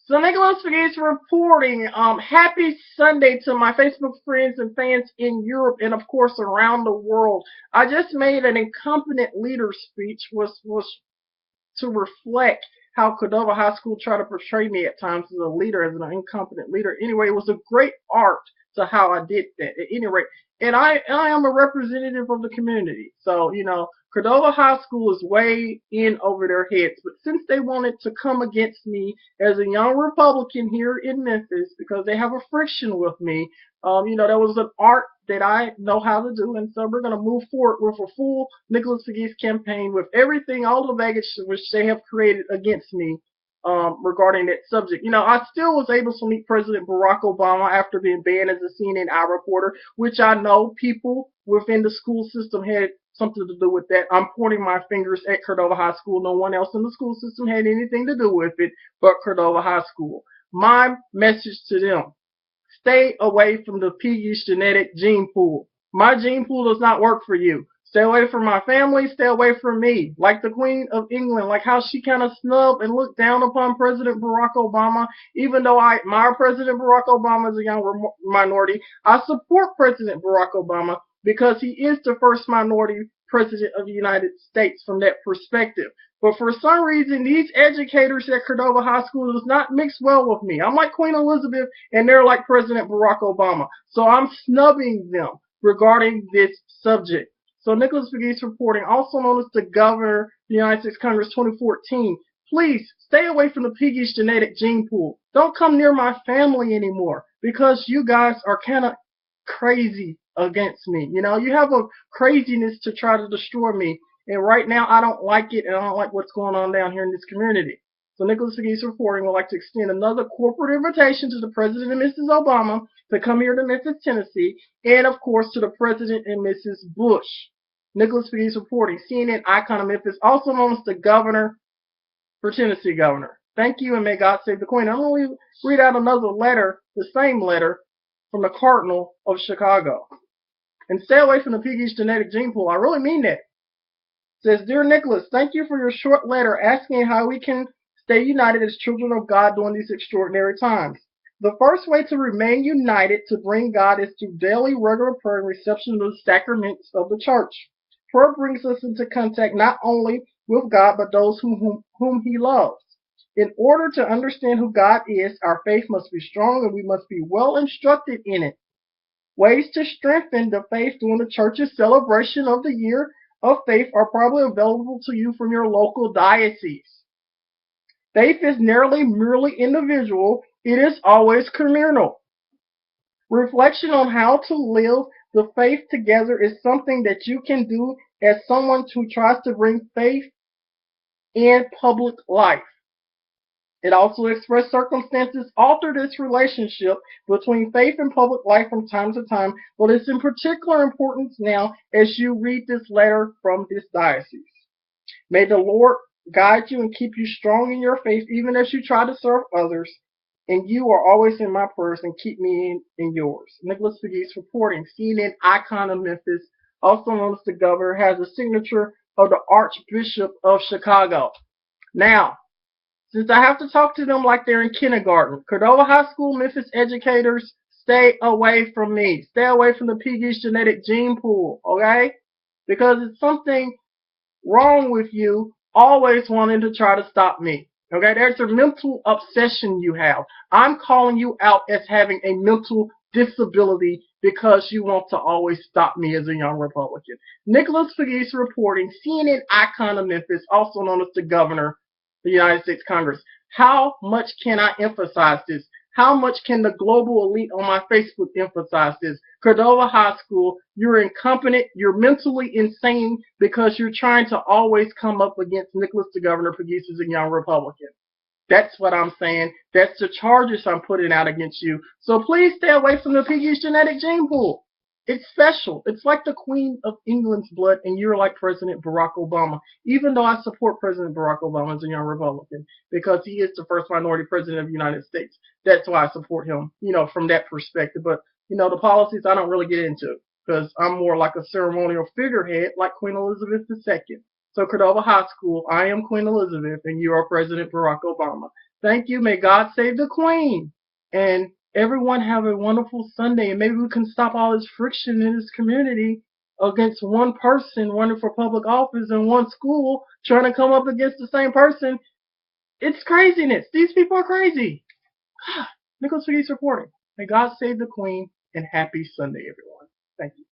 So Nicholas Pegues reporting, happy Sunday to my Facebook friends and fans in Europe and of course around the world. I just made an incompetent leader speech was to reflect how Cordova High School tried to portray me at times as a leader, as an incompetent leader. Anyway, it was a great art to how I did that. At any rate, and I am a representative of the community. So, Cordova High School is way in over their heads. But since they wanted to come against me as a young Republican here in Memphis because they have a friction with me, that was an art that I know how to do, and so we're going to move forward with a full Nicholas Pegues campaign with everything, all the baggage which they have created against me regarding that subject. I still was able to meet President Barack Obama after being banned as a CNN reporter, which I know people within the school system had something to do with that. I'm pointing my fingers at Cordova High School. No one else in the school system had anything to do with it but Cordova High School. My message to them: stay away from the Pegues genetic gene pool. My gene pool does not work for you. Stay away from my family. Stay away from me. Like the Queen of England, like how she kind of snubbed and looked down upon President Barack Obama. Even though I admire President Barack Obama as a young minority, I support President Barack Obama because he is the first minority president of the United States from that perspective. But for some reason, these educators at Cordova High School does not mix well with me. I'm like Queen Elizabeth, and they're like President Barack Obama. So I'm snubbing them regarding this subject. So Nicholas Pegues reporting, also known as the Governor of the United States Congress 2014, please stay away from the Pegues genetic gene pool. Don't come near my family anymore because you guys are kind of crazy against me. You have a craziness to try to destroy me. And right now, I don't like it, and I don't like what's going on down here in this community. So Nicholas Pegues reporting would like to extend another corporate invitation to the President and Mrs. Obama to come here to Memphis, Tennessee, and of course to the President and Mrs. Bush. Nicholas Pegues reporting, CNN icon of Memphis, also known as the Governor for Tennessee Governor. Thank you, and may God save the Queen. I'm going to read out another letter, the same letter, from the Cardinal of Chicago. And stay away from the Pegues genetic gene pool. I really mean that. It says, Dear Nicholas, thank you for your short letter asking how we can stay united as children of God during these extraordinary times. The first way to remain united to bring God is through daily regular prayer and reception of the sacraments of the church. Prayer brings us into contact not only with God, but those whom he loves. In order to understand who God is, our faith must be strong and we must be well instructed in it. Ways to strengthen the faith during the church's celebration of the year of faith are probably available to you from your local diocese. Faith is nearly merely individual, it is always communal. Reflection on how to live the faith together is something that you can do as someone who tries to bring faith in public life. It also expressed circumstances alter this relationship between faith and public life from time to time, but it's in particular importance now as you read this letter from this diocese. May the Lord guide you and keep you strong in your faith even as you try to serve others, and you are always in my prayers and keep me in yours. Nicholas Pegues reporting, CNN icon of Memphis, also known as the Governor, has a signature of the Archbishop of Chicago. Now, since I have to talk to them like they're in kindergarten, Cordova High School Memphis educators, stay away from me. Stay away from the Pegues genetic gene pool, okay? Because it's something wrong with you always wanting to try to stop me, okay? There's a mental obsession you have. I'm calling you out as having a mental disability because you want to always stop me as a young Republican. Nicholas Pegues reporting, CNN icon of Memphis, also known as the Governor the United States Congress. How much can I emphasize this? How much can the global elite on my Facebook emphasize this? Cordova High School, you're incompetent, you're mentally insane because you're trying to always come up against Nicholas the Governor Pegues as a young Republican. That's what I'm saying. That's the charges I'm putting out against you. So please stay away from the Pegues genetic gene pool. It's special. It's like the Queen of England's blood, and you're like President Barack Obama. Even though I support President Barack Obama as a young Republican, because he is the first minority president of the United States. That's why I support him, from that perspective. But, the policies I don't really get into, because I'm more like a ceremonial figurehead like Queen Elizabeth II. So Cordova High School, I am Queen Elizabeth, and you are President Barack Obama. Thank you. May God save the Queen. And everyone have a wonderful Sunday. And maybe we can stop all this friction in this community against one person running for public office in one school trying to come up against the same person. It's craziness. These people are crazy. Nicholas Pegues reporting. May God save the Queen and happy Sunday, everyone. Thank you.